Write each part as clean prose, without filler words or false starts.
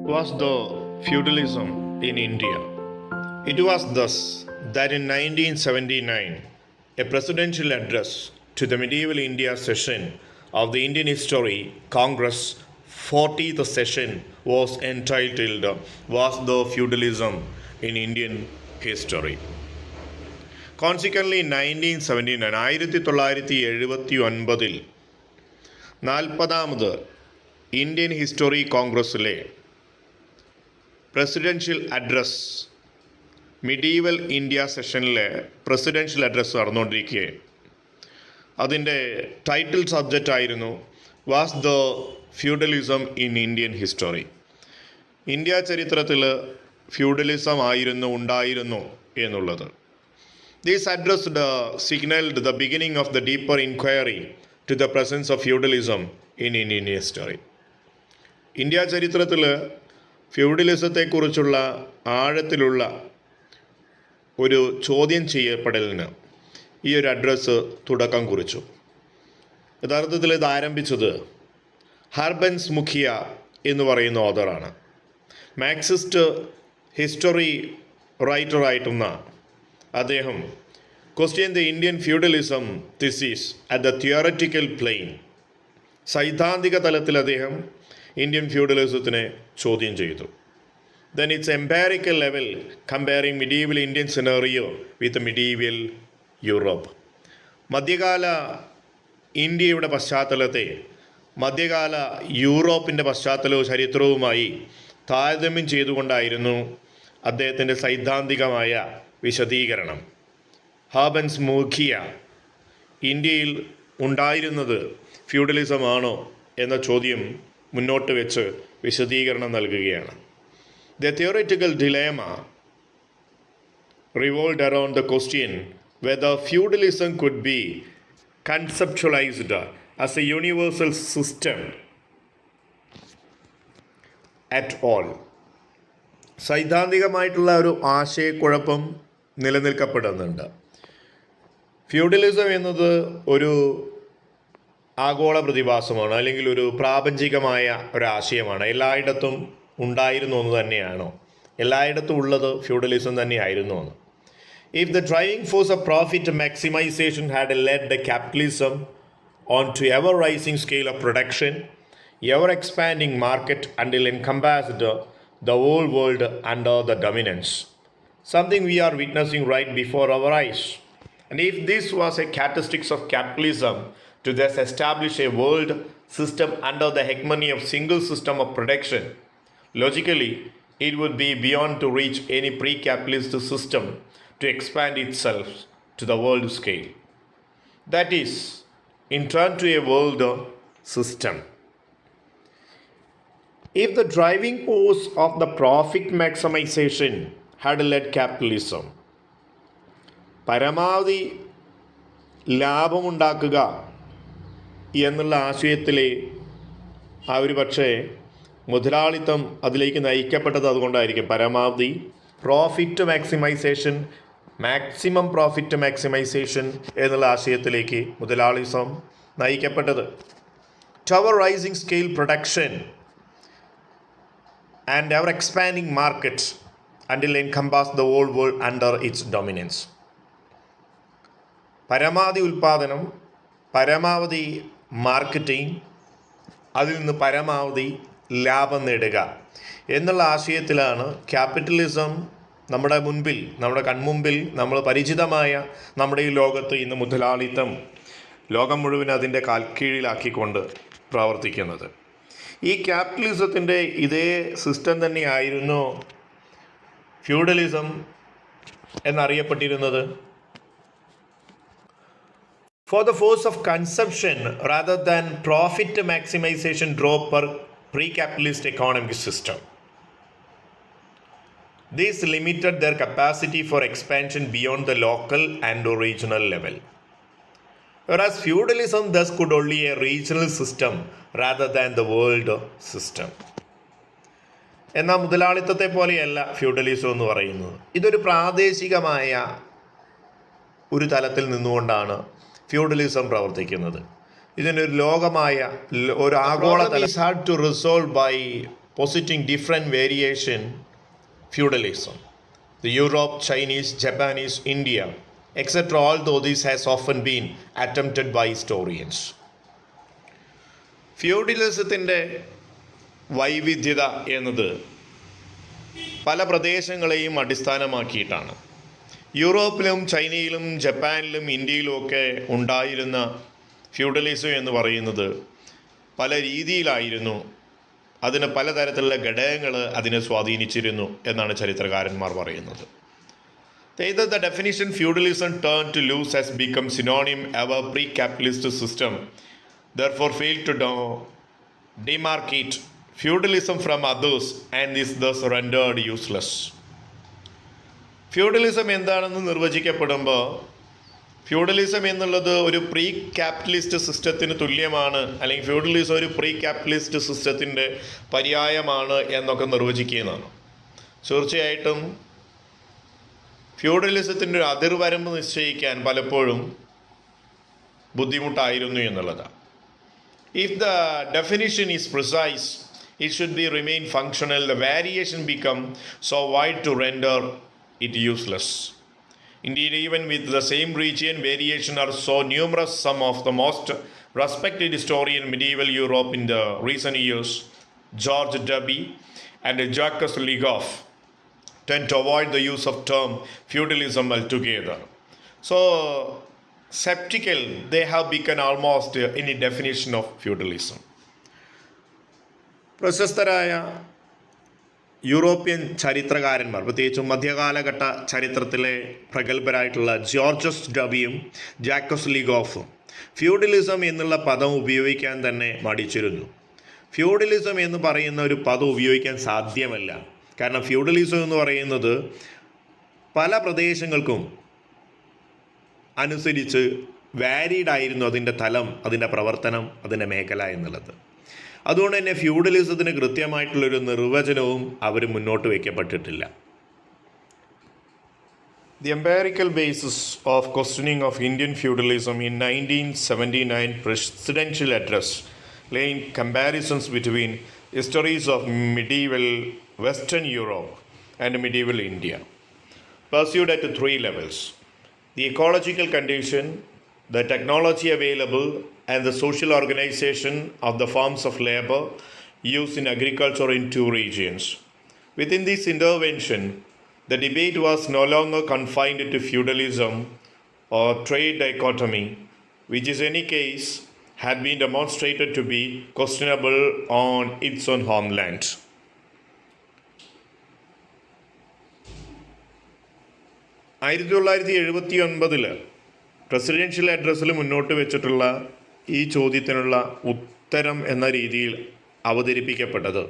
was the feudalism in India. It was thus that in 1979, a presidential address to the medieval India session of the Indian History Congress 40th session was entitled Was the Feudalism in Indian History? Consequently, in 1979, 1979 40th Indian history കോൺഗ്രസ്സിലെ presidential address medieval India സെഷനിലെ presidential address നടന്നുകൊണ്ടിരിക്കെ അതിൻ്റെ title subject ആയിരുന്നു was the feudalism in Indian history. India ചരിത്രത്തിൽ feudalism ഉണ്ടായിരുന്നു എന്നുള്ളത്. This address signalled the beginning of the deeper inquiry to the presence of feudalism in Indian history. India ചരിത്രത്തിൽ ഫ്യൂഡലിസത്തെക്കുറിച്ചുള്ള ആഴത്തിലുള്ള ഒരു ചോദ്യം ചെയ്യപ്പെടലിന് ഈ ഒരു അഡ്രസ്സ് തുടക്കം കുറിച്ചു. യഥാർത്ഥത്തിൽ ഇത് ആരംഭിച്ചത് ഹർബൻസ് മുഖിയ എന്ന് പറയുന്ന ഓഥറാണ്. മാർക്സിസ്റ്റ് ഹിസ്റ്ററി റൈറ്ററായിട്ടുന്ന അദ്ദേഹം question the Indian feudalism thesis at the theoretical plane, സൈദ്ധാന്തിക തലത്തിൽ അദ്ദേഹം ഇന്ത്യൻ ഫ്യൂഡലിസത്തിനെ ചോദ്യം ചെയ്തു. Then it's empirical level comparing medieval Indian scenario with medieval Europe. മധ്യകാല ഇന്ത്യയുടെ പശ്ചാത്തലത്തെ മധ്യകാല യൂറോപ്പിൻ്റെ പശ്ചാത്തലവും ചരിത്രവുമായി താരതമ്യം ചെയ്തുകൊണ്ടായിരുന്നു അദ്ദേഹത്തിൻ്റെ സൈദ്ധാന്തികമായ വിശദീകരണം. ഹർബൻസ് മുഖിയ ഇന്ത്യയിൽ ഉണ്ടായിരുന്നത് ഫ്യൂഡലിസമാണോ എന്ന ചോദ്യം മുന്നോട്ട് വെച്ച് വിശദീകരണം നൽകുകയാണ്. The theoretical dilemma revolved around the question whether feudalism could be conceptualized as a universal system at all. സൈദ്ധാന്തികമായിട്ടുള്ള ഒരു ആശയക്കുഴപ്പം നിലനിൽക്കപ്പെടുന്നുണ്ട്. ഫ്യൂഡലിസം എന്നത് ഒരു ആഗോള പ്രതിഭാസമാണ്, അല്ലെങ്കിൽ ഒരു പ്രാപഞ്ചികമായ ഒരാശയമാണ്. എല്ലായിടത്തും ഉണ്ടായിരുന്നു എന്ന് തന്നെയാണോ, എല്ലായിടത്തും ഉള്ളത് ഫ്യൂഡലിസം തന്നെയായിരുന്നു എന്ന്. If the driving force of profit maximisation had led the capitalism on to ever rising scale of production, ever expanding market until encompassed the whole world under the dominance, something we are witnessing right before our eyes. And if this was a characteristic of capitalism to thus establish a world system under the hegemony of single system of production, logically it would be beyond to reach any pre-capitalist system to expand itself to the world scale. That is, in turn to a world system. If the driving force of the profit maximization had led capitalism, പരമാവധി ലാഭമുണ്ടാക്കുക എന്നുള്ള ആശയത്തിലെ ഒരു പക്ഷേ മുതലാളിത്തം അതിലേക്ക് നയിക്കപ്പെട്ടത് അതുകൊണ്ടായിരിക്കും. പരമാവധി profit maximisation, maximum profit maximisation എന്നുള്ള ആശയത്തിലേക്ക് മുതലാളിസം നയിക്കപ്പെട്ടത്. Tower rising scale production and ever expanding market until encompass the whole world under its dominance. പരമാവധി ഉൽപ്പാദനം, പരമാവധി മാർക്കറ്റിംഗ്, അതിൽ നിന്ന് പരമാവധി ലാഭം നേടുക എന്നുള്ള ആശയത്തിലാണ് ക്യാപിറ്റലിസം നമ്മുടെ മുൻപിൽ, നമ്മുടെ കൺമുമ്പിൽ നമ്മൾ പരിചിതമായ നമ്മുടെ ഈ ലോകത്ത് ഇന്ന് മുതലാളിത്തം ലോകം മുഴുവൻ അതിൻ്റെ കാൽക്കീഴിലാക്കിക്കൊണ്ട് പ്രവർത്തിക്കുന്നത്. ഈ ക്യാപിറ്റലിസത്തിൻ്റെ ഇതേ സിസ്റ്റം തന്നെയായിരുന്നു feudalism എന്നറിയപ്പെട്ടിരുന്നത്. For the force of consumption rather than profit maximization drove per pre-capitalist economic system. This limited their capacity for expansion beyond the local and regional level. Whereas feudalism thus could only a regional system rather than the world system. എന്നാൽ മുതലാളിത്തത്തെ പോലെയല്ല feudalism എന്ന് പറയുന്നത്. ഇതൊരു പ്രാദേശികമായ ഒരു തലത്തിൽ നിന്നുകൊണ്ടാണ് feudalism പ്രവർത്തിക്കുന്നത്. ഇതിനൊരു ലോകമായ ഒരു ആഗോള had to resolve by positing different variation feudalism. The Europe, Chinese, Japanese, India, etc. Although this has often been attempted by historians. ഫ്യൂഡലിസത്തിൻ്റെ വൈവിധ്യത എന്നത് പല പ്രദേശങ്ങളെയും അടിസ്ഥാനമാക്കിയിട്ടാണ്. യൂറോപ്പിലും ചൈനയിലും ജപ്പാനിലും ഇന്ത്യയിലുമൊക്കെ ഉണ്ടായിരുന്ന ഫ്യൂഡലിസം എന്ന് പറയുന്നത് പല രീതിയിലായിരുന്നു. അതിന് പലതരത്തിലുള്ള ഘടകങ്ങൾ അതിനെ സ്വാധീനിച്ചിരുന്നു എന്നാണ് ചരിത്രകാരന്മാർ പറയുന്നത്. Either the definition feudalism turned to loose has become synonym of a pre-capitalist system, therefore failed to demarcate feudalism from others and is thus rendered useless. Feudalism എന്താണെന്ന് നിർവചിക്കപ്പെടുമ്പോൾ ഫ്യൂഡലിസം എന്നുള്ളത് ഒരു പ്രീ ക്യാപിറ്റലിസ്റ്റ് സിസ്റ്റത്തിന് തുല്യമാണ്, അല്ലെങ്കിൽ ഫ്യൂഡലിസം ഒരു pre capitalist സിസ്റ്റത്തിൻ്റെ പര്യായമാണ് എന്നൊക്കെ നിർവചിക്കുന്നതാണ്. തീർച്ചയായിട്ടും ഫ്യൂഡലിസത്തിൻ്റെ ഒരു അതിർവരമ്പ് നിശ്ചയിക്കാൻ പലപ്പോഴും ബുദ്ധിമുട്ടായിരുന്നു എന്നുള്ളതാണ്. If the definition is precise, it should be remain functional. The variation become so wide to render it useless. Indeed, even with the same region, variation are so numerous. Some of the most respected historian in medieval Europe in the recent years, George W. and Jacques Ligoff, tend to avoid the use of term feudalism altogether. So skeptical they have become almost any definition of feudalism. പ്രശസ്തരായ European ചരിത്രകാരന്മാർ, പ്രത്യേകിച്ചും മധ്യകാലഘട്ട ചരിത്രത്തിലെ പ്രഗത്ഭരായിട്ടുള്ള Georges ഡബിയും Jacques ലിഗോഫും feudalism എന്നുള്ള പദം ഉപയോഗിക്കാൻ തന്നെ മടിച്ചിരുന്നു. Feudalism എന്ന് പറയുന്ന ഒരു പദം ഉപയോഗിക്കാൻ സാധ്യമല്ല. കാരണം ഫ്യൂഡലിസം എന്ന് പറയുന്നത് പല പ്രദേശങ്ങൾക്കും അനുസരിച്ച് വാരീഡ് ആയിരുന്നു അതിൻ്റെ തലം, അതിൻ്റെ പ്രവർത്തനം, അതിൻ്റെ മേഖല എന്നുള്ളത്. അതുകൊണ്ട് തന്നെ ഫ്യൂഡലിസത്തിന് കൃത്യമായിട്ടുള്ളൊരു നിർവചനവും അവർ മുന്നോട്ട് വയ്ക്കപ്പെട്ടിട്ടില്ല. The empirical basis of questioning of Indian feudalism in 1979 presidential address laying comparisons between histories of medieval Western Europe and medieval India, pursued at 3 levels: the ecological condition, the technology available, and the social organization of the forms of labor used in agriculture in 2 regions. Within this intervention, the debate was no longer confined to feudalism or trade dichotomy, which in any case had been demonstrated to be questionable on its own homeland. ആയിരത്തി 1979 presidential അഡ്രസ്സിൽ മുന്നോട്ട് വെച്ചിട്ടുള്ള ഈ ചോദ്യത്തിനുള്ള ഉത്തരം എന്ന രീതിയിൽ അവതരിപ്പിക്കപ്പെട്ടത്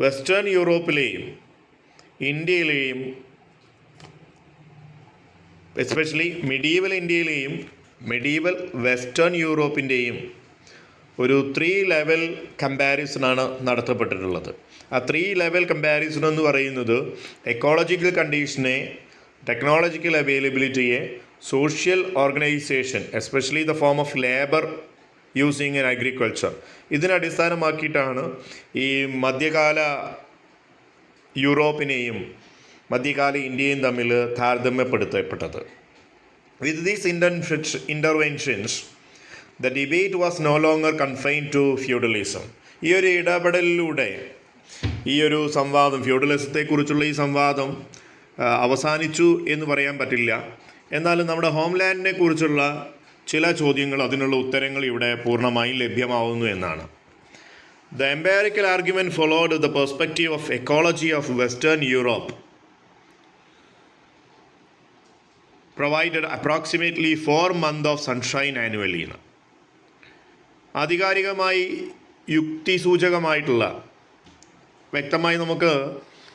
western യൂറോപ്പിലെയും ഇന്ത്യയിലെയും എസ്പെഷ്യലി മെഡീവൽ ഇന്ത്യയിലെയും മെഡീവൽ വെസ്റ്റേൺ യൂറോപ്പിൻ്റെയും ഒരു 3 ലെവൽ കമ്പാരിസണാണ് നടത്തപ്പെട്ടിട്ടുള്ളത്. ആ 3 ലെവൽ കമ്പാരിസൺ എന്ന് പറയുന്നത് എക്കോളജിക്കൽ കണ്ടീഷനെ, ടെക്നോളജിക്കൽ അവൈലബിലിറ്റിയെ, social organisation especially the form of labour using in agriculture, ഇതിനെ അടിസ്ഥാനമാക്കിയിട്ടാണ് ഈ മധ്യകാല യൂറോപ്പിനെയും മധ്യകാല ഇന്ത്യയും തമ്മിൽ താരതമ്യപ്പെടുത്തപ്പെട്ടത്. With these interventions the debate was no longer confined to feudalism. ഈ ഒരു ഇടപെടലിലൂടെ ഈ ഒരു സംവാദം, ഫ്യൂഡലിസത്തെക്കുറിച്ചുള്ള ഈ സംവാദം അവസാനിച്ചു എന്ന് പറയാൻ പറ്റില്ല. എന്നാലും നമ്മുടെ ഹോംലാൻഡിനെ കുറിച്ചുള്ള ചില ചോദ്യങ്ങൾ, അതിനുള്ള ഉത്തരങ്ങൾ ഇവിടെ പൂർണ്ണമായും ലഭ്യമാവുന്നു എന്നാണ്. The empirical argument followed the perspective of ecology of western Europe provided approximately 4 months of sunshine annually. ആധികാരികമായി യുക്തിസൂചകമായിട്ടുള്ള, വ്യക്തമായി നമുക്ക്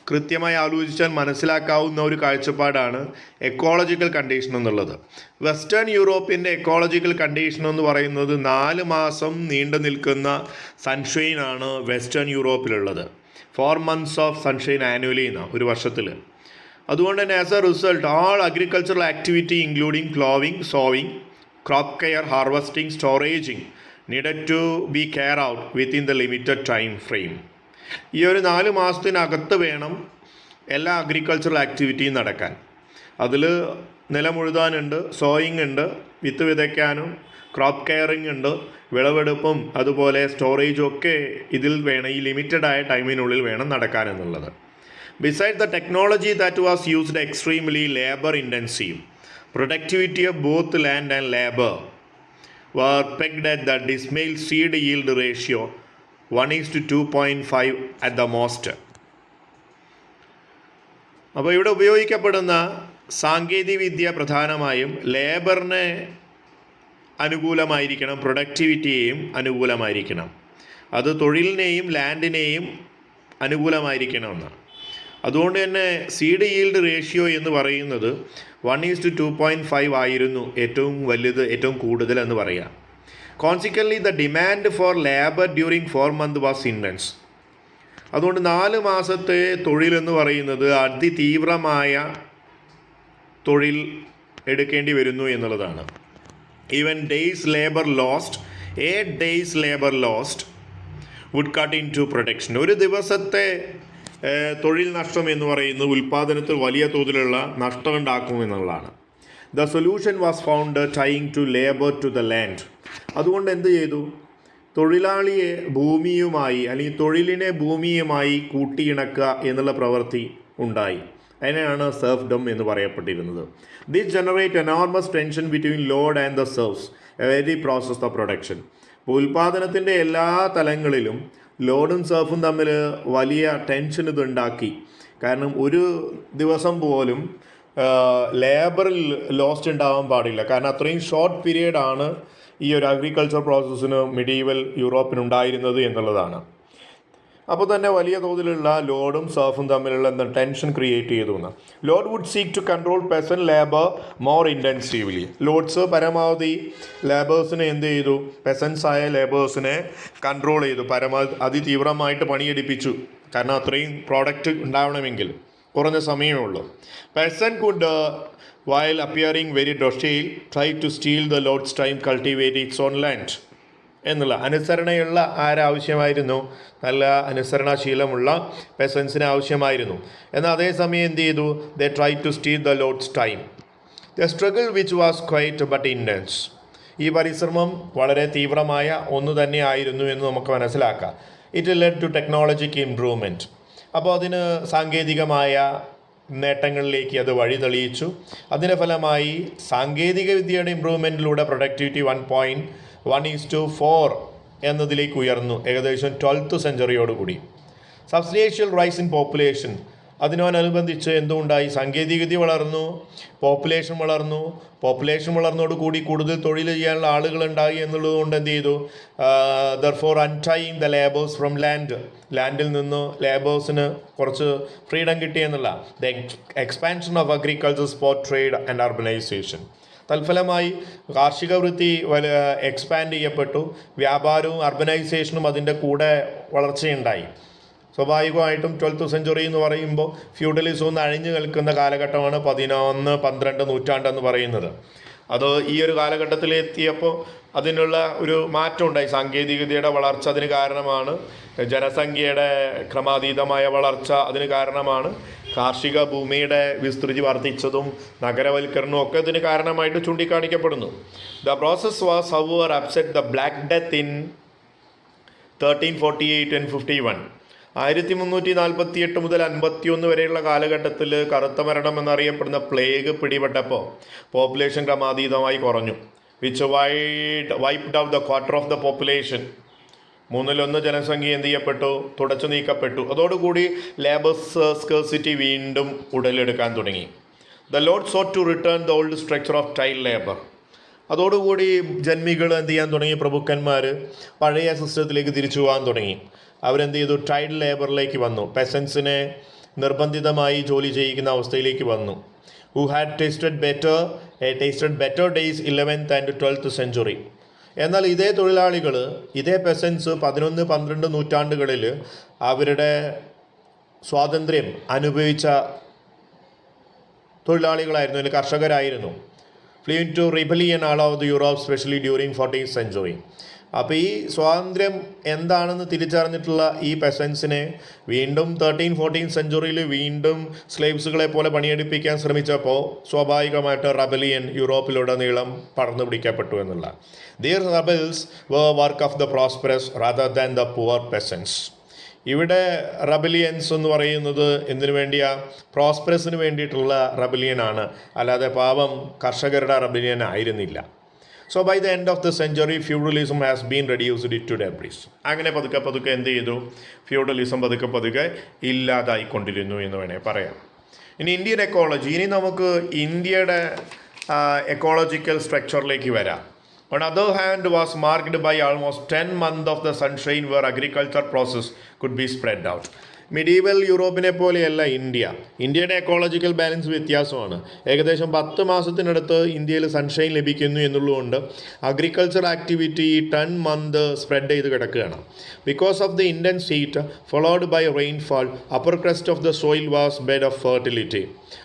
കൃത്യമായി ആലോചിച്ചാൽ മനസ്സിലാക്കാവുന്ന ഒരു കാഴ്ചപ്പാടാണ് എക്കോളജിക്കൽ കണ്ടീഷൻ എന്നുള്ളത്. വെസ്റ്റേൺ യൂറോപ്പിൻ്റെ എക്കോളജിക്കൽ കണ്ടീഷൻ എന്ന് പറയുന്നത് 4 മാസം നീണ്ടു നിൽക്കുന്ന സൺഷൈനാണ് വെസ്റ്റേൺ യൂറോപ്പിലുള്ളത്. 4 months ഓഫ് സൺഷൈൻ ആനുവലി എന്നാണ് ഒരു വർഷത്തിൽ. അതുകൊണ്ട് തന്നെ as a result all agricultural activity including ploughing, sowing, crop care, harvesting, സ്റ്റോറേജിങ് needed to be carried out within the limited time frame. ഈ ഒരു 4 മാസത്തിനകത്ത് വേണം എല്ലാ അഗ്രികൾച്ചറൽ ആക്ടിവിറ്റിയും നടക്കാൻ. അതിൽ നിലമുഴുതാനുണ്ട്, സോയിങ് ഉണ്ട്, വിത്ത് വിതയ്ക്കാനും ക്രോപ്പ് കെയറിങ് ഉണ്ട്, വിളവെടുപ്പും അതുപോലെ സ്റ്റോറേജും ഒക്കെ ഇതിൽ വേണം, ഈ ലിമിറ്റഡായ ടൈമിനുള്ളിൽ വേണം നടക്കാനെന്നുള്ളത്. Beside the technology that was used extremely labour intensive, productivity of both land and labour were pegged at the dismal seed yield ratio 1:2.5 at the most. അപ്പോൾ ഇവിടെ ഉപയോഗിക്കപ്പെടുന്ന സാങ്കേതികവിദ്യ പ്രധാനമായും ലേബറിനെ അനുകൂലമായിരിക്കണം, പ്രൊഡക്ടിവിറ്റിയെയും അനുകൂലമായിരിക്കണം. അത് തൊഴിലിനെയും ലാൻഡിനെയും അനുകൂലമായിരിക്കണമെന്നാണ്. അതുകൊണ്ട് തന്നെ സീഡ് ഈൽഡ് റേഷ്യോ എന്ന് പറയുന്നത് 1:2.5 ആയിരുന്നു ഏറ്റവും വലുത്, ഏറ്റവും കൂടുതൽ എന്ന് പറയാം. Consequently the demand for labour during 4 months was immense. അതുകൊണ്ട് 4 മാസത്തെ തൊഴിലെന്ന് പറയുന്നത് അതിതീവ്രമായ തൊഴിൽ എടുക്കേണ്ടി വരുന്നു എന്നുള്ളതാണ്. Even days labour lost, 8 days labour lost would cut into production. ഒരു ദിവസത്തെ തൊഴിൽ നഷ്ടം എന്ന് പറയുന്നത് ഉൽപ്പാദനത്തിൽ വലിയ തോതിലുള്ള നഷ്ടം ഉണ്ടാക്കുമെന്നുള്ളതാണ്. The solution was found tying to labour to the land. അതുകൊണ്ട് എന്ത് ചെയ്തു? തൊഴിലാളിയെ ഭൂമിയുമായി അല്ലെങ്കിൽ തൊഴിലിനെ ഭൂമിയുമായി കൂട്ടിയിണക്കുക എന്നുള്ള പ്രവൃത്തി ഉണ്ടായി. അതിനെയാണ് സെർഫ്ഡം എന്ന് പറയപ്പെട്ടിരുന്നത്. This generate enormous tension between lord and the serfs every process of production. ഇപ്പോൾ ഉൽപ്പാദനത്തിൻ്റെ എല്ലാ തലങ്ങളിലും ലോഡും സെർഫും തമ്മിൽ വലിയ ടെൻഷൻ ഇതുണ്ടാക്കി. കാരണം ഒരു ദിവസം പോലും ലേബറിൽ ലോസ്റ്റ് ഉണ്ടാവാൻ പാടില്ല. കാരണം അത്രയും ഷോർട്ട് പീരീഡാണ് ഈ ഒരു അഗ്രികൾച്ചർ പ്രോസസ്സിന് മിഡീവൽ യൂറോപ്പിനുണ്ടായിരുന്നത് എന്നുള്ളതാണ്. അപ്പോൾ തന്നെ വലിയ തോതിലുള്ള ലോഡും സെർഫും തമ്മിലുള്ള ടെൻഷൻ ക്രിയേറ്റ് ചെയ്തു എന്ന്. Lord would seek to control person labour more intensively. Lords പരമാവധി ലേബേഴ്സിനെ എന്ത് ചെയ്തു? പെസൻസായ ലേബേഴ്സിനെ കൺട്രോൾ ചെയ്തു, അതിതീവ്രമായിട്ട് പണിയെടുപ്പിച്ചു. കാരണം അത്രയും പ്രോഡക്റ്റ് ഉണ്ടാവണമെങ്കിൽ കുറഞ്ഞ സമയമേ ഉള്ളൂ. Person could while appearing very docile try to steal the Lord's time, cultivate its own land. എന്നുള്ള അനുസരണയുള്ള ആരാവശ്യമായിരുന്നു? നല്ല അനുസരണാശീലമുള്ള പെസൻസിന് ആവശ്യമായിരുന്നു. എന്നാൽ അതേസമയം എന്ത് ചെയ്തു? They try to steal the lord's time. The struggle which was quiet but intense. ഈ പരിശ്രമം വളരെ തീവ്രമായ ഒന്ന് തന്നെയായിരുന്നു എന്ന് നമുക്ക് മനസ്സിലാക്കാം. ഇറ്റ് ലെഡ് ടു ടെക്നോളജിക്ക് ഇംപ്രൂവ്മെൻറ്റ്. അപ്പോൾ അതിന് സാങ്കേതികമായ നേട്ടങ്ങളിലേക്ക് അത് വഴി തെളിയിച്ചു. അതിൻ്റെ ഫലമായി സാങ്കേതിക വിദ്യയുടെ ഇമ്പ്രൂവ്മെൻറ്റിലൂടെ പ്രൊഡക്ടിവിറ്റി 1:4 എന്നതിലേക്ക് ഉയർന്നു, ഏകദേശം 12th centuryയോടുകൂടി. സബ്സ്റ്റാൻഷ്യൽ റൈസ് ഇൻ പോപ്പുലേഷൻ, അതിനോടനുബന്ധിച്ച് എന്തുണ്ടായി? സാങ്കേതികവിദ്യ വളർന്നു, പോപ്പുലേഷൻ വളർന്നു. പോപ്പുലേഷൻ വളർന്നതോടുകൂടി കൂടുതൽ തൊഴിൽ ചെയ്യാനുള്ള ആളുകളുണ്ടായി എന്നുള്ളതുകൊണ്ട് എന്ത് ചെയ്തു? Therefore untying the labours from ലാൻഡിൽ നിന്ന് ലേബേഴ്സിന് കുറച്ച് ഫ്രീഡം കിട്ടിയെന്നുള്ള the expansion of agriculture, spot trade and urbanisation. തൽഫലമായി കാർഷിക വൃത്തി എക്സ്പാൻഡ് ചെയ്യപ്പെട്ടു. വ്യാപാരവും അർബനൈസേഷനും അതിൻ്റെ കൂടെ വളർച്ചയുണ്ടായി. സ്വാഭാവികമായിട്ടും 12th century എന്ന് പറയുമ്പോൾ ഫ്യൂഡലിസം ഒന്ന് അഴിഞ്ഞു നിൽക്കുന്ന കാലഘട്ടമാണ് 11, 12 നൂറ്റാണ്ടെന്ന് പറയുന്നത്. അത് ഈ ഒരു കാലഘട്ടത്തിലെത്തിയപ്പോൾ അതിനുള്ള ഒരു മാറ്റം ഉണ്ടായി. സാങ്കേതികവിദ്യയുടെ വളർച്ച അതിന് കാരണമാണ്. ജനസംഖ്യയുടെ ക്രമാതീതമായ വളർച്ച അതിന് കാരണമാണ്. കാർഷിക ഭൂമിയുടെ വിസ്തൃതി വർദ്ധിച്ചതും നഗരവൽക്കരണവും ഒക്കെ ഇതിന് കാരണമായിട്ട് ചൂണ്ടിക്കാണിക്കപ്പെടുന്നു. The process was however upset the black death in 1348 and 51. 1348 മുതൽ 51 വരെയുള്ള കാലഘട്ടത്തിൽ കറുത്ത മരണം എന്നറിയപ്പെടുന്ന പ്ലേഗ് പിടിപെട്ടപ്പോൾ പോപ്പുലേഷൻ ക്രമാതീതമായി കുറഞ്ഞു. Which wiped out the quarter of the population. 1/3 ജനസംഖ്യ എന്ത് ചെയ്യപ്പെട്ടു? തുടച്ചു നീക്കപ്പെട്ടു. അതോടുകൂടി ലേബർ സ്കേഴ്സിറ്റി വീണ്ടും ഉടലെടുക്കാൻ തുടങ്ങി. The lord sought to return the old structure of child labour. അതോടുകൂടി ജന്മികൾ എന്ത് ചെയ്യാൻ തുടങ്ങി? പ്രഭുക്കന്മാർ പഴയ സിസ്റ്റത്തിലേക്ക് തിരിച്ചു പോകാൻ തുടങ്ങി. അവരെന്ത് ചെയ്തു? ചൈൽഡ് ലേബറിലേക്ക് വന്നു. പെസൻസിനെ നിർബന്ധിതമായി ജോലി ചെയ്യിക്കുന്ന അവസ്ഥയിലേക്ക് വന്നു. Who had tasted better days 11th and 12th century. എന്നാൽ ഇതേ തൊഴിലാളികൾ, ഇതേ പെസൻസ് 11, 12 നൂറ്റാണ്ടുകളിൽ അവരുടെ സ്വാതന്ത്ര്യം അനുഭവിച്ച തൊഴിലാളികളായിരുന്നു, അല്ലെങ്കിൽ കർഷകരായിരുന്നു. Fleeing to rebellion all of the Europe, specially during 14th century. അപ്പോൾ ഈ സ്വാതന്ത്ര്യം എന്താണെന്ന് തിരിച്ചറിഞ്ഞിട്ടുള്ള ഈ പെസൻസിനെ വീണ്ടും 13-14 സെഞ്ച്വറിയിൽ വീണ്ടും സ്ലേവ്സുകളെ പോലെ പണിയെടുപ്പിക്കാൻ ശ്രമിച്ചപ്പോൾ സ്വാഭാവികമായിട്ട് റബലിയൻ യൂറോപ്പിലുടനീളം പടർന്നു പിടിക്കപ്പെട്ടു എന്നുള്ള. Dear rebels work of the prosperous rather than the poor പെസൻസ്. ഇവിടെ റബലിയൻസ് എന്ന് പറയുന്നത് എന്തിനു വേണ്ടിയാ? പ്രോസ്പെറസിന് വേണ്ടിയിട്ടുള്ള റബലിയനാണ്, അല്ലാതെ പാവം കർഷകരുടെ റബലിയൻ ആയിരുന്നില്ല. So by the end of the century feudalism has been reduced to debris. അങ്ങനെ പതുക്കെ പതുക്കെ എന്ത് ചെയ്തു? ഫ്യൂഡലിസം പതുക്കെ പതുക്കെ ഇല്ലാതായിക്കൊണ്ടിരുന്നു എന്ന് വേണേൽ പറയാം. ഇനി ഇന്ത്യൻ എക്കോളജി, ഇനി നമുക്ക് ഇന്ത്യയുടെ എക്കോളജിക്കൽ സ്ട്രക്ചറിലേക്ക് വരാം. On the other hand was marked by almost 10 months of the sunshine where agriculture process could be spread out. Medieval യൂറോപ്പിനെ പോലെയല്ല ഇന്ത്യയുടെ എക്കോളജിക്കൽ ബാലൻസ് വ്യത്യാസമാണ്. ഏകദേശം 10 മാസത്തിനടുത്ത് ഇന്ത്യയിൽ സൺഷൈൻ ലഭിക്കുന്നു എന്നുള്ളതുകൊണ്ട് അഗ്രികൾച്ചർ ആക്ടിവിറ്റി 10 മന്ത് സ്പ്രെഡ് ചെയ്ത് കിടക്കുകയാണ്. Because of the intense heat followed by rainfall upper crust of the soil was bed of fertility.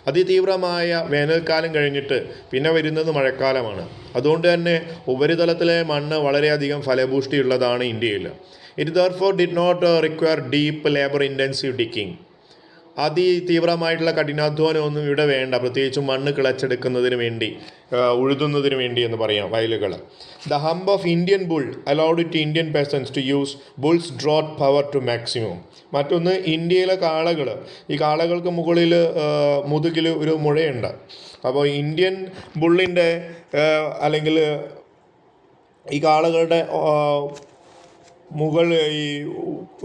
അതിതീവ്രമായ വേനൽക്കാലം കഴിഞ്ഞിട്ട് പിന്നെ വരുന്നത് മഴക്കാലമാണ്. അതുകൊണ്ട് തന്നെ ഉപരിതലത്തിലെ മണ്ണ് വളരെയധികം ഫലഭൂഷ്ടിയുള്ളതാണ് ഇന്ത്യയിൽ. It therefore did not require deep labor intensive digging. അതിതീവ്രമായിട്ടുള്ള കഠിനാധ്വാനമൊന്നും ഇവിടെ വേണ്ട, പ്രത്യേകിച്ചും മണ്ണ് കിളച്ചെടുക്കുന്നതിന് വേണ്ടി, ഉഴുതുന്നതിന് വേണ്ടി എന്ന് പറയാം വയലുകൾ. The hump of Indian bull allowed to Indian peasants to use bulls draught power to maximum. മറ്റൊന്ന് ഇന്ത്യയിലെ കാളകൾ, ഈ കാളകൾക്ക് മുകളിൽ മുതുകിൽ ഒരു മുഴയുണ്ട്. അപ്പോൾ ഇന്ത്യൻ ബുള്ളിൻ്റെ അല്ലെങ്കിൽ ഈ കാളകളുടെ മുകൾ ഈ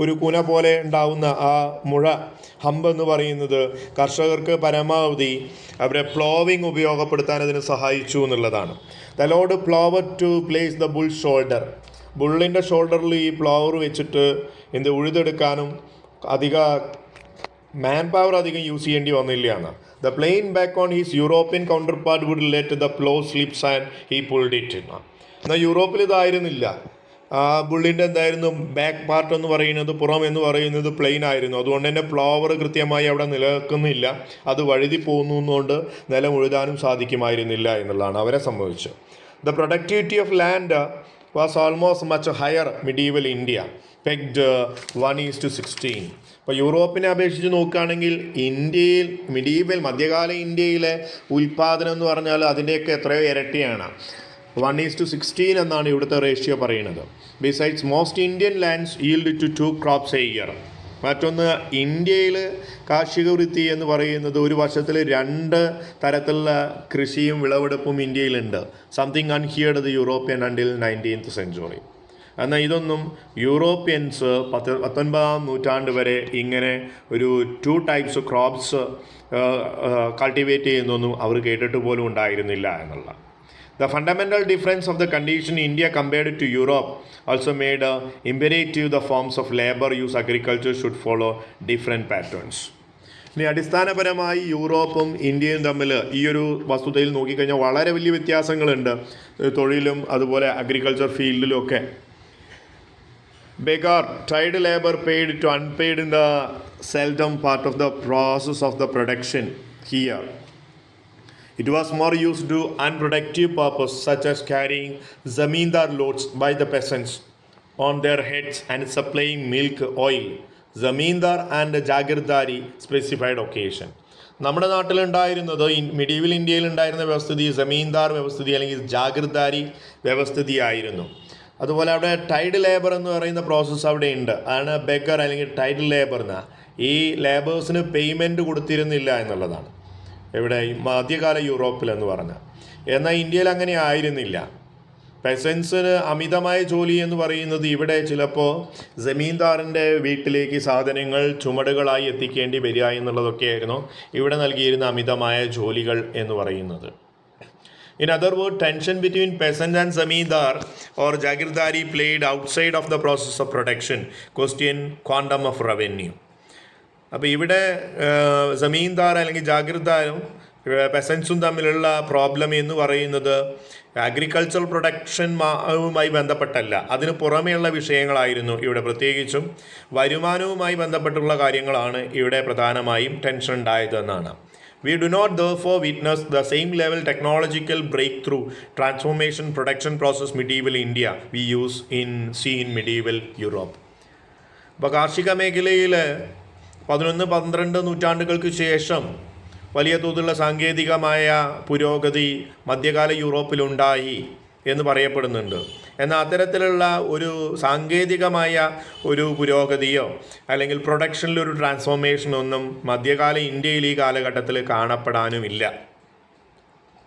ഒരു കുന പോലെ ഉണ്ടാവുന്ന ആ മുഴ ഹമ്പ് എന്ന് പറയുന്നത് കർഷകർക്ക് പരമാവധി അവരെ പ്ലോവിങ് ഉപയോഗപ്പെടുത്താൻ അതിന് സഹായിച്ചു എന്നുള്ളതാണ്. The load plougher to place the bull shoulder. ബുള്ളിൻ്റെ ഷോൾഡറിൽ ഈ പ്ലോവർ വെച്ചിട്ട് ഉഴുതെടുക്കാനും അധിക മാൻ പവർ അധികം യൂസ് ചെയ്യേണ്ടി വന്നില്ലയാണ്. The plain back on his European counterpart would let the plough slips and he pulled it. എന്നാൽ യൂറോപ്പിൽ ഇതായിരുന്നില്ല. ആ ബുള്ളിൻ്റെ എന്തായിരുന്നു ബാക്ക് പാർട്ട് എന്ന് പറയുന്നത്, പുറം എന്ന് പറയുന്നത് പ്ലെയിൻ ആയിരുന്നു. അതുകൊണ്ട് തന്നെ പ്ലോവർ കൃത്യമായി അവിടെ നിലനിൽക്കുന്നില്ല, അത് വഴുതി പോകുന്നതുകൊണ്ട് നിലം ഉഴുതാനും സാധിക്കുമായിരുന്നില്ല എന്നുള്ളതാണ് അവരെ സംഭവിച്ചത്. The productivity of land was almost much higher medieval India, pegged 1:16. ഇപ്പോൾ യൂറോപ്പിനെ അപേക്ഷിച്ച് നോക്കുകയാണെങ്കിൽ ഇന്ത്യയിൽ മധ്യകാല ഇന്ത്യയിലെ ഉൽപ്പാദനം എന്ന് പറഞ്ഞാൽ അതിൻ്റെയൊക്കെ എത്രയോ ഇരട്ടിയാണ്. 1:16 എന്നാണ് ഇവിടുത്തെ റേഷ്യോ പറയുന്നത്. Besides most Indian lands yield to 2 crops a year. മറ്റൊന്ന്, ഇന്ത്യയിൽ കാർഷിക വൃത്തി എന്ന് പറയുന്നത് ഒരു വർഷത്തിൽ 2 തരത്തിലുള്ള കൃഷിയും വിളവെടുപ്പും ഇന്ത്യയിലുണ്ട്. Something unheard the European until 19th century. എന്നാൽ ഇതൊന്നും യൂറോപ്യൻസ് 19ാം നൂറ്റാണ്ട് വരെ ഇങ്ങനെ ഒരു 2 ടൈപ്സ് ക്രോപ്സ് കൾട്ടിവേറ്റ് ചെയ്യുന്നൊന്നും അവർ കേട്ടിട്ട് പോലും ഉണ്ടായിരുന്നില്ല എന്നുള്ള. The fundamental difference of the condition in India compared to Europe also made imperative the forms of labor use agriculture should follow different patterns. ഇനി അടിസ്ഥാനപരമായി യൂറോപ്പും ഇന്ത്യയും തമ്മിൽ ഈ ഒരു വസ്തുതയിൽ നോക്കിക്കഴിഞ്ഞാൽ വളരെ വലിയ വ്യത്യാസങ്ങളുണ്ട്, തൊഴിലും അതുപോലെ അഗ്രികൾച്ചർ ഫീൽഡിലും ഒക്കെ. Beggar, child labor paid to unpaid in the seldom part of the process of the production here. It was more used to unproductive purpose such as carrying zamindar loads by the peasants on their heads and supplying milk, oil. Zamindar and Jagirdari specified occasion. നമ്മുടെ നാട്ടിലുണ്ടായിരുന്നത് medieval ഇന്ത്യയിൽ ഉണ്ടായിരുന്ന വ്യവസ്ഥിതി ജമീന്ദാർ വ്യവസ്ഥിതി അല്ലെങ്കിൽ ജാഗിർദാരി വ്യവസ്ഥിതി ആയിരുന്നു. അതുപോലെ അവിടെ ടൈഡ് ലേബർ എന്ന് പറയുന്ന പ്രോസസ്സ് അവിടെ ഉണ്ട്. ആണ് ബെഗർ അല്ലെങ്കിൽ ടൈഡ് ലേബർ എന്ന ഈ ലേബേഴ്സിന് പേയ്മെൻറ്റ് കൊടുത്തിരുന്നില്ല എന്നുള്ളതാണ് ഇവിടെ മധ്യകാല യൂറോപ്പിലെന്ന് പറഞ്ഞാൽ. എന്നാൽ ഇന്ത്യയിൽ അങ്ങനെ ആയിരുന്നില്ല. പെസൻസിന് അമിതമായ ജോലി എന്ന് പറയുന്നത് ഇവിടെ ചിലപ്പോൾ ജമീന്ദാറിൻ്റെ വീട്ടിലേക്ക് സാധനങ്ങൾ ചുമടുകളായി എത്തിക്കേണ്ടി വരിക എന്നുള്ളതൊക്കെയായിരുന്നു ഇവിടെ നൽകിയിരുന്ന അമിതമായ ജോലികൾ എന്ന് പറയുന്നത്. In other words, tension between peasant and zamindar or jagirdari played outside of the process of production question quantum of revenue. അപ്പോൾ ഇവിടെ ജമീന്ദാർ അല്ലെങ്കിൽ ജാഗിർദാരും പെസൻസും തമ്മിലുള്ള പ്രോബ്ലം എന്ന് പറയുന്നത് അഗ്രികൾച്ചറൽ പ്രൊഡക്ഷനുമായി ബന്ധപ്പെട്ടല്ല, അതിന് പുറമെയുള്ള വിഷയങ്ങളായിരുന്നു ഇവിടെ. പ്രത്യേകിച്ചും വരുമാനവുമായി ബന്ധപ്പെട്ടുള്ള കാര്യങ്ങളാണ് ഇവിടെ പ്രധാനമായും tension ഉണ്ടായതെന്നാണ്. We do not therefore witness the same level technological breakthrough, transformation, production process medieval India we see in medieval Europe. അപ്പോൾ കാർഷിക മേഖലയിൽ 11-12 നൂറ്റാണ്ടുകൾക്ക് ശേഷം വലിയ തോതിലുള്ള സാങ്കേതികമായ പുരോഗതി മധ്യകാല യൂറോപ്പിലുണ്ടായി എന്ന് പറയപ്പെടുന്നുണ്ട്. എന്നാൽ അത്തരത്തിലുള്ള ഒരു സാങ്കേതികമായ ഒരു പുരോഗതിയോ അല്ലെങ്കിൽ പ്രൊഡക്ഷനിലൊരു ട്രാൻസ്ഫോർമേഷനൊന്നും മധ്യകാല ഇന്ത്യയിൽ ഈ കാലഘട്ടത്തിൽ കാണപ്പെടാനുമില്ല.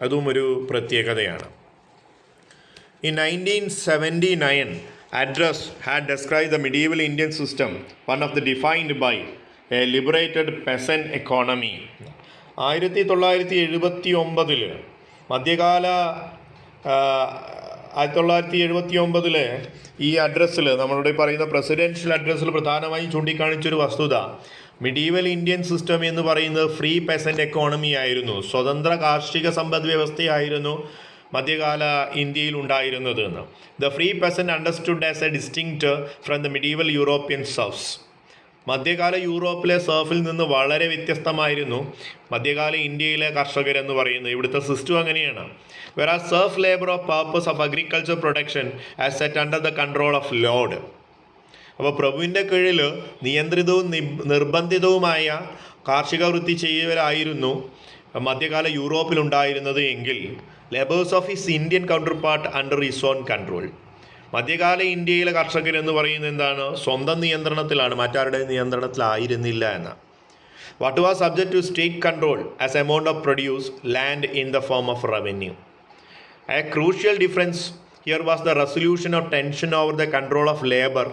അതും ഒരു പ്രത്യേകതയാണ്. In 1979, address had described the medieval Indian system, one of the defined by a liberated peasant economy. 1979 മധ്യകാല 1979 ഈ അഡ്രസ്സിൽ നമ്മളുടെ പറയുന്ന പ്രസിഡൻഷ്യൽ അഡ്രസ്സിൽ പ്രധാനമായും ചൂണ്ടിക്കാണിച്ചൊരു വസ്തുത മിഡീവൽ ഇന്ത്യൻ സിസ്റ്റം എന്ന് പറയുന്നത് ഫ്രീ പെസൻറ്റ് എക്കോണമി ആയിരുന്നു, സ്വതന്ത്ര കാർഷിക സമ്പദ് വ്യവസ്ഥയായിരുന്നു മധ്യകാല ഇന്ത്യയിൽ ഉണ്ടായിരുന്നത് എന്ന്. The free peasant understood as a distinct from the medieval European serfs. മധ്യകാല യൂറോപ്പിലെ സർഫിൽ നിന്ന് വളരെ വ്യത്യസ്തമായിരുന്നു മധ്യകാല ഇന്ത്യയിലെ കർഷകരെന്ന് പറയുന്നത്. ഇവിടുത്തെ സിസ്റ്റം അങ്ങനെയാണ്. whereas serf labor of purpose of agriculture production as set under the control of lord. അപ്പോൾ പ്രഭുവിൻ്റെ കീഴിൽ നിയന്ത്രിതവും നിർബന്ധിതവുമായ കാർഷിക വൃത്തി ചെയ്യവരായിരുന്നു മധ്യകാല യൂറോപ്പിലുണ്ടായിരുന്നത് എങ്കിൽ labours of his Indian counter part under his own control. മധ്യകാല ഇന്ത്യയിലെ കർഷകരെന്ന് പറയുന്നത് എന്താണ്? സ്വന്തം നിയന്ത്രണത്തിലാണ്, മറ്റാരുടെ നിയന്ത്രണത്തിലായിരുന്നില്ല എന്ന. What was subject to state control as amount of produce land in the form of revenue. A crucial difference here was the resolution of tension over the control of labor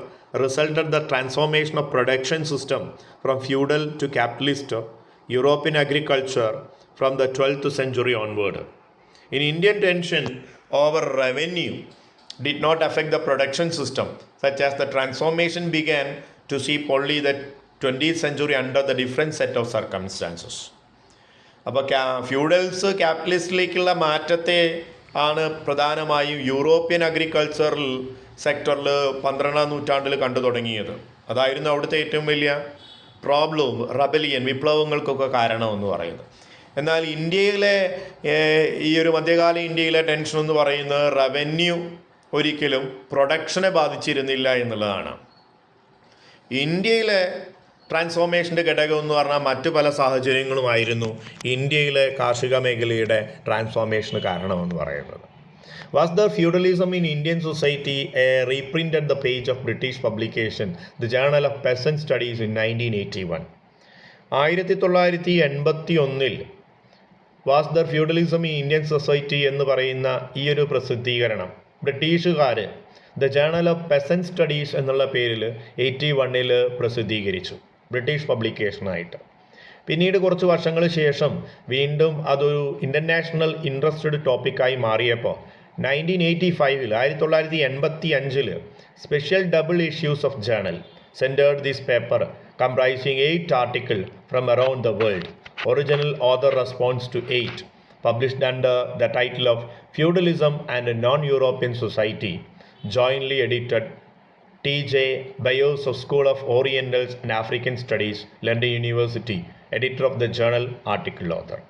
resulted the transformation of production system from feudal to capitalist European agriculture from the 12th century onward. In Indian tension over revenue did not affect the production system, such as the transformation began to see only the 20th century under the different set of circumstances. അപ്പോൾ ഫ്യൂഡൽസ് ക്യാപിറ്റലിസ്റ്റിലേക്കുള്ള മാറ്റത്തെ ആണ് പ്രധാനമായും European agricultural സെക്ടറിൽ 12-ാം നൂറ്റാണ്ടിൽ കണ്ടു തുടങ്ങിയത്. അതായിരുന്നു അവിടുത്തെ ഏറ്റവും വലിയ പ്രോബ്ലവും റബലിയൻ വിപ്ലവങ്ങൾക്കൊക്കെ കാരണമെന്ന് പറയുന്നത്. എന്നാൽ ഇന്ത്യയിലെ ഈ ഒരു മധ്യകാല ഇന്ത്യയിലെ ടെൻഷൻ എന്ന് പറയുന്നത് റവന്യൂ ഒരിക്കലും പ്രൊഡക്ഷനെ ബാധിച്ചിരുന്നില്ല എന്നുള്ളതാണ്. ഇന്ത്യയിലെ ട്രാൻസ്ഫോർമേഷൻ്റെ ഘടകം എന്ന് പറഞ്ഞാൽ മറ്റു പല സാഹചര്യങ്ങളുമായിരുന്നു ഇന്ത്യയിലെ കാർഷിക മേഖലയുടെ ട്രാൻസ്ഫോർമേഷന് കാരണമെന്ന് പറയുന്നത്. Was the feudalism in Indian society A reprint at the page of British publication the journal of peasant studies in 1981. 1981 was the feudalism in Indian society എന്ന് പറയുന്ന ഈ ഒരു പ്രസിദ്ധീകരണം ബ്രിട്ടീഷുകാർ the journal of peasant studies എന്നുള്ള പേരിൽ 81 പ്രസിദ്ധീകരിച്ചു, British പബ്ലിക്കേഷനായിട്ട്. പിന്നീട് കുറച്ച് വർഷങ്ങൾ ശേഷം വീണ്ടും അതൊരു ഇൻ്റർനാഷണൽ ഇൻട്രസ്റ്റഡ് ടോപ്പിക്കായി മാറിയപ്പോൾ 1985 special double issues of journal centred this paper comprising 8 articles from around the world. Original author response to 8, published under the title of Feudalism and a Non-European Society, jointly edited T.J. Bayos of School of Orientals and African Studies, London University, editor of the journal, article author.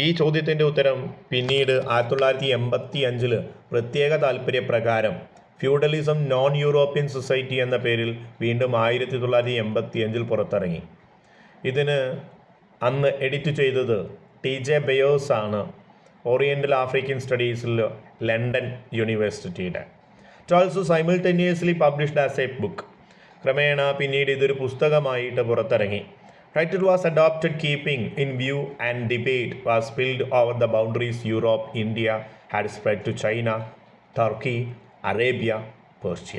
ഈ ചോദ്യത്തിൻ്റെ ഉത്തരം പിന്നീട് 1985 പ്രത്യേക താല്പര്യപ്രകാരം feudalism non European society എന്ന പേരിൽ വീണ്ടും 1985 പുറത്തിറങ്ങി. ഇതിന് അന്ന് എഡിറ്റ് ചെയ്തത് T.J. ബയോസ് ആണ്, ഓറിയൻ്റൽ ആഫ്രിക്കൻ സ്റ്റഡീസിൽ ലണ്ടൻ യൂണിവേഴ്സിറ്റിയുടെ. It also simultaneously published as A book. ക്രമേണ പിന്നീട് ഇതൊരു പുസ്തകമായിട്ട് പുറത്തിറങ്ങി. Title was adopted keeping in view and debate was spilled over the boundaries Europe, India had spread to China, Turkey, Arabia, Persia.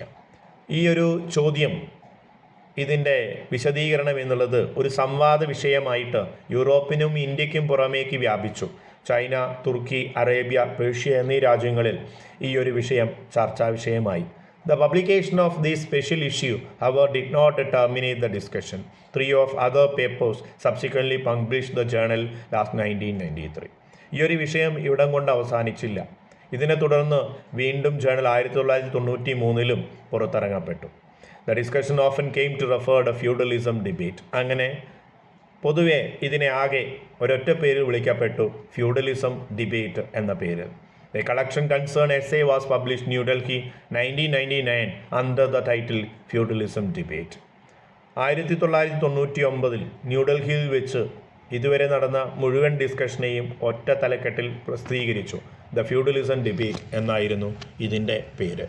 ഈ ഒരു ചോദ്യം, ഇതിൻ്റെ വിശദീകരണം എന്നുള്ളത് ഒരു സംവാദ വിഷയമായിട്ട് യൂറോപ്പിനും ഇന്ത്യക്കും പുറമേക്ക് വ്യാപിച്ചു. ചൈന, തുർക്കി, അറേബ്യ, പേർഷ്യ എന്നീ രാജ്യങ്ങളിൽ ഈ ഒരു വിഷയം ചർച്ചാ വിഷയമായി. The publication of this special issue, however, did not terminate the discussion. 3 of other papers subsequently published the journal last 1993. ഈ ഒരു വിഷയം ഇവിടം കൊണ്ട് അവസാനിച്ചില്ല. ഇതിനെ തുടർന്ന് വീണ്ടും ജേണൽ 1993 പുറത്തിറങ്ങപ്പെട്ടു. The discussion often came to refer the feudalism debate. അങ്ങനെ പൊതുവെ ഇതിനെ ആകെ ഒരൊറ്റ പേരിൽ വിളിക്കപ്പെട്ടു, ഫ്യൂഡലിസം ഡിബേറ്റ് എന്ന പേര്. The collection concerned essay was published New Delhi 1999 under the title Feudalism Debate. 1999 ന്യൂഡൽഹിയിൽ വെച്ച് ഇതുവരെ നടന്ന മുഴുവൻ ഡിസ്കഷനെയും ഒറ്റ തലക്കെട്ടിൽ പ്രസിദ്ധീകരിച്ചു. ദ ഫ്യൂഡലിസം ഡിബേറ്റ് എന്നായിരുന്നു ഇതിൻ്റെ പേര്.